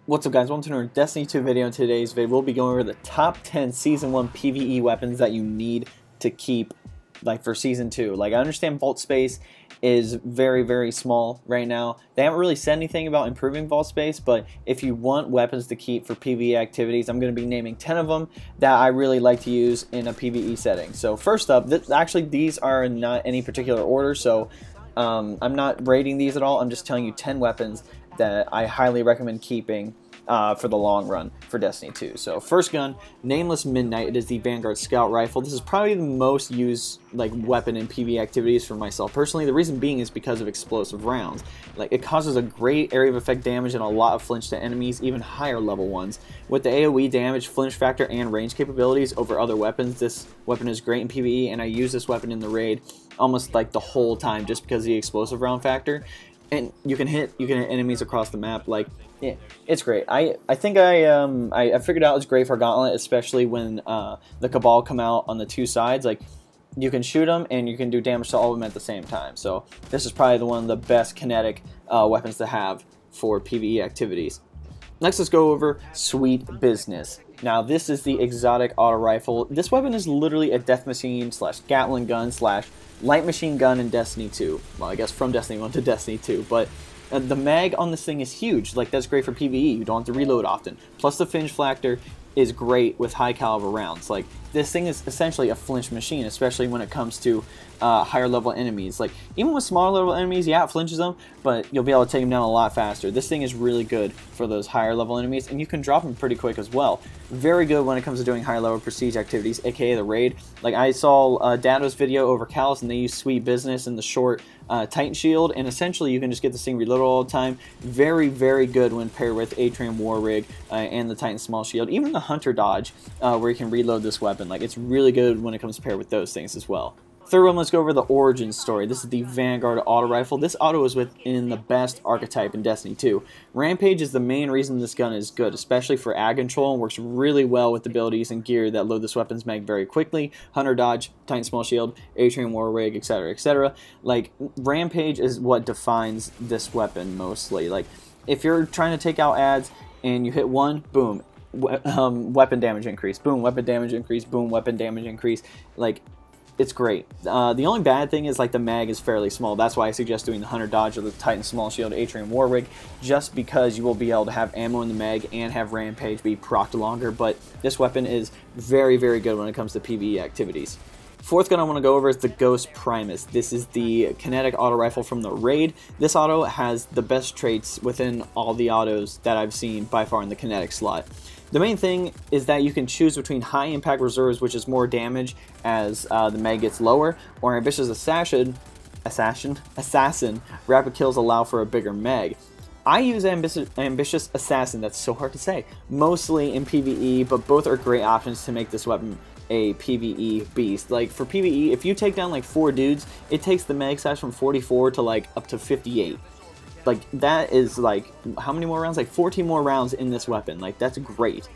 What's up guys, welcome to another Destiny 2 video. In today's video we'll be going over the top 10 Season 1 PvE weapons that you need to keep for Season 2. I understand vault space is very small right now. They haven't really said anything about improving vault space, but if you want weapons to keep for PvE activities, I'm going to be naming 10 of them that I really like to use in a PvE setting. So first up, actually these are in not any particular order, so I'm not rating these at all. I'm just telling you 10 weapons that I highly recommend keeping for the long run for Destiny 2. So first gun, Nameless Midnight. It is the Vanguard Scout rifle. This is probably the most used weapon in PvE activities for myself personally. The reason being is because of explosive rounds. It causes a great area of effect damage and a lot of flinch to enemies, even higher level ones. With the AoE damage, flinch factor, and range capabilities over other weapons, this weapon is great in PvE, and I use this weapon in the raid almost the whole time just because of the explosive round factor. And you can hit enemies across the map. Yeah, it's great. I think I figured out it's great for Gauntlet, especially when the Cabal come out on the two sides. You can shoot them and you can do damage to all of them at the same time. So this is probably one of the best kinetic weapons to have for PvE activities. Next, let's go over Sweet Business. Now, this is the exotic auto rifle. This weapon is literally a death machine / Gatling gun / light machine gun in Destiny 2. Well, I guess from Destiny 1 to Destiny 2, but the mag on this thing is huge. That's great for PvE. You don't have to reload often. Plus, the flinch factor is great with high caliber rounds. This thing is essentially a flinch machine, especially when it comes to higher level enemies. Even with smaller level enemies, yeah, it flinches them, but you'll be able to take them down a lot faster. This thing is really good for those higher level enemies, and you can drop them pretty quick as well. Very good when it comes to doing higher level prestige activities, aka the raid. I saw Dado's video over Callus, and they use Sweet Business in the short Titan Shield, and essentially you can just get this thing reloaded all the time. Very good when paired with Atrium War Rig and the Titan Small Shield. Even the Hunter Dodge, where you can reload this weapon. It's really good when it comes to paired with those things as well. Third one, let's go over the origin story. This is the Vanguard auto rifle. This auto is within the best archetype in Destiny 2. Rampage is the main reason this gun is good, especially for ad control, and works really well with abilities and gear that load this weapon's mag very quickly. Hunter Dodge, Titan Small Shield, Atrium War Rig, etc., etc. Rampage is what defines this weapon mostly. If you're trying to take out ads and you hit one, boom, weapon damage increase, boom, weapon damage increase, boom, weapon damage increase. It's great. The only bad thing is the mag is fairly small. That's why I suggest doing the Hunter Dodge or the Titan Small Shield Atrium War Rig, just because you will be able to have ammo in the mag and have Rampage be procced longer. But this weapon is very good when it comes to PvE activities. Fourth gun I want to go over is the Ghost Primus. This is the kinetic auto rifle from the raid. This auto has the best traits within all the autos that I've seen by far in the kinetic slot. The main thing is that you can choose between high impact reserves, which is more damage as the mag gets lower, or ambitious assassin, rapid kills allow for a bigger mag. I use ambitious assassin, that's so hard to say, mostly in PvE, but both are great options to make this weapon a PvE beast. For PvE, if you take down 4 dudes, it takes the mag size from 44 to up to 58. That is how many more rounds? 14 more rounds in this weapon. That's great.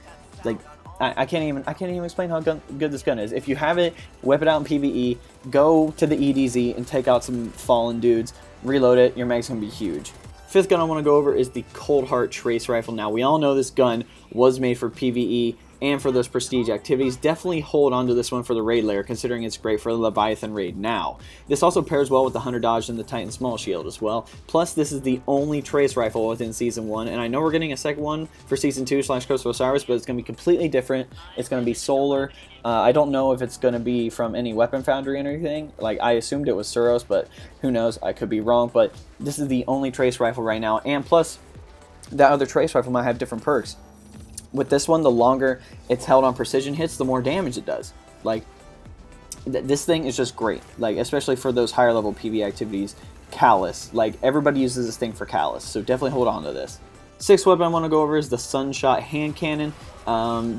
I can't even explain how good this gun is. If you have it, whip it out in PvE, go to the EDZ and take out some fallen dudes, reload it, your mag's gonna be huge. Fifth gun I want to go over is the Cold Heart Trace Rifle. Now, we all know this gun was made for PvE and for those prestige activities. Definitely hold on to this one for the raid layer, considering it's great for the Leviathan raid now. This also pairs well with the Hunter Dodge and the Titan Small Shield as well. Plus, this is the only trace rifle within Season 1, and I know we're getting a second one for Season 2 / Curse of Osiris, but it's going to be completely different. It's going to be solar. I don't know if it's going to be from any weapon foundry or anything. I assumed it was Suros, but who knows? I could be wrong, but this is the only trace rifle right now, and plus, that other trace rifle might have different perks. With this one, the longer it's held on precision hits, the more damage it does. This thing is just great, especially for those higher level PvE activities. Callus, everybody uses this thing for Callus, so definitely hold on to this. Sixth weapon I want to go over is the Sunshot Hand Cannon.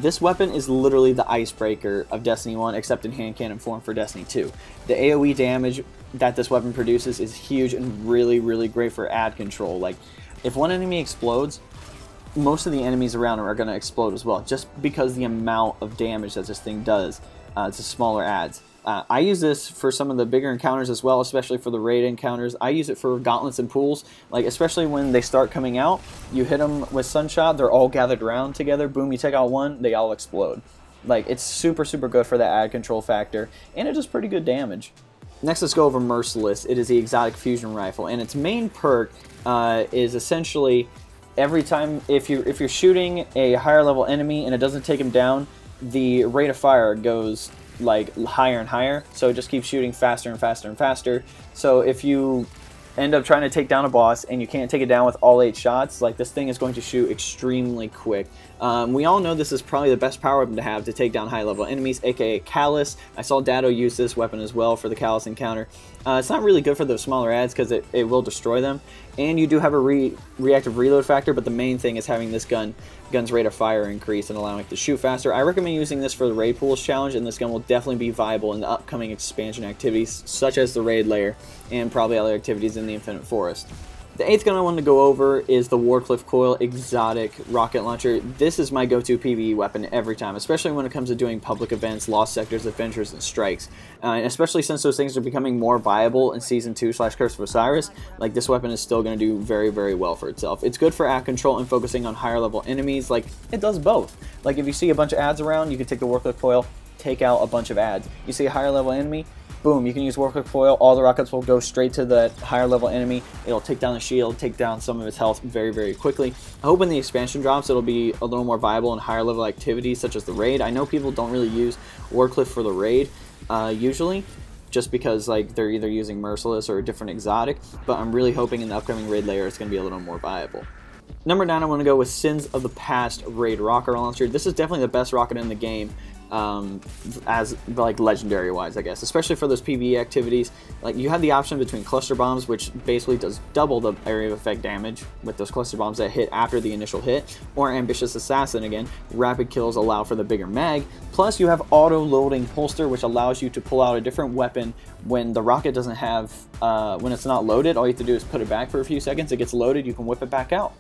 This weapon is literally the icebreaker of Destiny 1, except in hand cannon form for Destiny 2. The AoE damage that this weapon produces is huge and really great for ad control. If one enemy explodes, most of the enemies around are going to explode as well, just because the amount of damage that this thing does to smaller ads. I use this for some of the bigger encounters as well, especially for the raid encounters. I use it for gauntlets and pools, like especially when they start coming out. You hit them with Sunshot, they're all gathered around together. Boom, you take out one, they all explode. Like, it's super, super good for the ad control factor, and it does pretty good damage. Next, let's go over Merciless. It is the exotic fusion rifle, and its main perk is essentially every time if you're shooting a higher level enemy and it doesn't take him down, the rate of fire goes like higher and higher, so it just keeps shooting faster and faster and faster. So if you end up trying to take down a boss and you can't take it down with all 8 shots, like, this thing is going to shoot extremely quick. We all know this is probably the best power weapon to have to take down high level enemies, aka Callus. I saw ItsDaveOU use this weapon as well for the Callus encounter. It's not really good for those smaller ads because it will destroy them, and you do have a reactive reload factor, but the main thing is having this gun's rate of fire increase and allowing it to shoot faster. I recommend using this for the raid pools challenge, and this gun will definitely be viable in the upcoming expansion activities such as the raid layer and probably other activities in the Infinite Forest. The 8th gun I wanted to go over is the Warcliffe Coil Exotic Rocket Launcher. This is my go-to PvE weapon every time, especially when it comes to doing public events, lost sectors, adventures, and strikes. And especially since those things are becoming more viable in Season 2 / Curse of Osiris, like, this weapon is still going to do very, very well for itself. It's good for ad control and focusing on higher level enemies. Like, it does both. Like, if you see a bunch of ads around, you can take the Warcliffe Coil, take out a bunch of ads. You see a higher level enemy, boom, you can use Warcliffe Coil, all the rockets will go straight to the higher level enemy. It'll take down the shield, take down some of its health very, very quickly. I hope when the expansion drops, it'll be a little more viable in higher level activities such as the raid. I know people don't really use Warcliffe for the raid usually, just because, like, they're either using Merciless or a different exotic, but I'm really hoping in the upcoming raid layer it's going to be a little more viable. Number 9, I want to go with Sins of the Past Raid Rocket Launcher. This is definitely the best rocket in the game. As like legendary wise, I guess, especially for those PvE activities. Like, you have the option between cluster bombs, which basically does double the area of effect damage with those cluster bombs that hit after the initial hit, or Ambitious Assassin again. Rapid kills allow for the bigger mag, plus you have auto loading holster, which allows you to pull out a different weapon when the rocket doesn't have when it's not loaded. All you have to do is put it back for a few seconds, it gets loaded, you can whip it back out.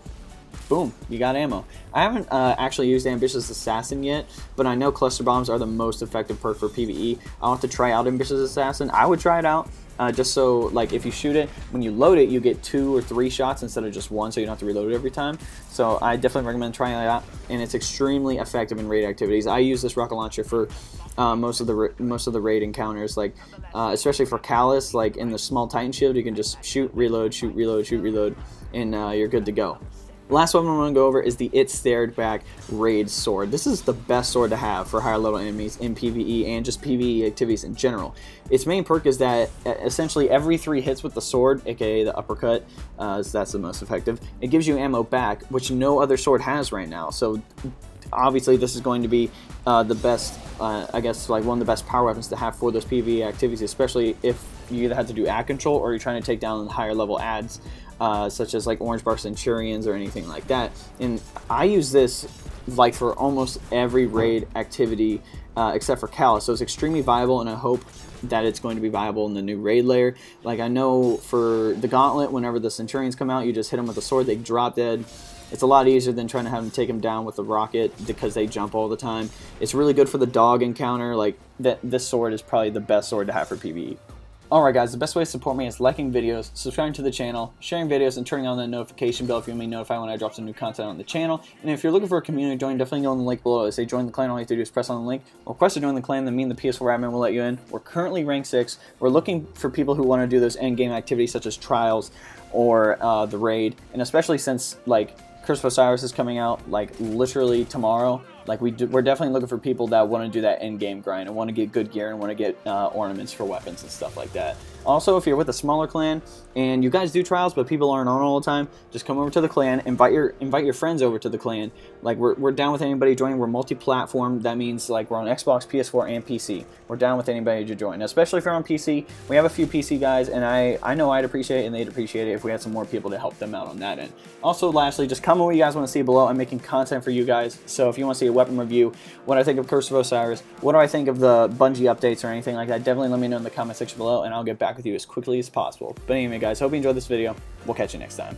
Boom, you got ammo. I haven't actually used Ambitious Assassin yet, but I know cluster bombs are the most effective perk for PvE. I'll have to try out Ambitious Assassin. I would try it out just so, like, if you shoot it, when you load it, you get 2 or 3 shots instead of just 1, so you don't have to reload it every time. So I definitely recommend trying it out, and it's extremely effective in raid activities. I use this rocket launcher for most of the raid encounters, like especially for Callus. Like, in the small Titan shield, you can just shoot, reload, shoot, reload, shoot, reload, and you're good to go. Last one I'm going to go over is the It Stared Back Raid Sword. This is the best sword to have for higher level enemies in PvE and just PvE activities in general. Its main perk is that essentially every 3 hits with the sword, aka the uppercut, so that's the most effective, it gives you ammo back, which no other sword has right now. So obviously this is going to be the best, I guess, like one of the best power weapons to have for those PvE activities, especially if you either have to do ad control or you're trying to take down higher level ads. Such as like Orange Bar Centurions or anything like that. And I use this like for almost every raid activity except for Callus, so it's extremely viable, and I hope that it's going to be viable in the new raid layer. Like, I know for the Gauntlet, whenever the Centurions come out, you just hit them with a sword, they drop dead. It's a lot easier than trying to have them take them down with a rocket because they jump all the time. It's really good for the dog encounter. Like, this sword is probably the best sword to have for PvE. Alright guys, the best way to support me is liking videos, subscribing to the channel, sharing videos, and turning on the notification bell if you want to be notified when I drop some new content on the channel. And if you're looking for a community join, definitely go on the link below. I say join the clan, all you have to do is press on the link. Request to join the clan, then me and the PS4 admin will let you in. We're currently rank 6. We're looking for people who want to do those endgame activities such as trials or the raid. And especially since, like, Curse of Osiris is coming out, like, literally tomorrow. Like, we're definitely looking for people that want to do that end-game grind and want to get good gear and want to get ornaments for weapons and stuff like that. Also, if you're with a smaller clan and you guys do trials but people aren't on all the time, just come over to the clan, invite your friends over to the clan. Like, we're down with anybody joining. We're multi-platform. That means, like, we're on Xbox, PS4, and PC. We're down with anybody to join. Now, especially if you're on PC, we have a few PC guys, and I know I'd appreciate it and they'd appreciate it if we had some more people to help them out on that end. Also, lastly, just comment what you guys want to see below. I'm making content for you guys, so if you want to see a weapon review, what I think of Curse of Osiris, what do I think of the Bungie updates or anything like that, definitely let me know in the comment section below, and I'll get back with you as quickly as possible. But anyway guys, hope you enjoyed this video. We'll catch you next time.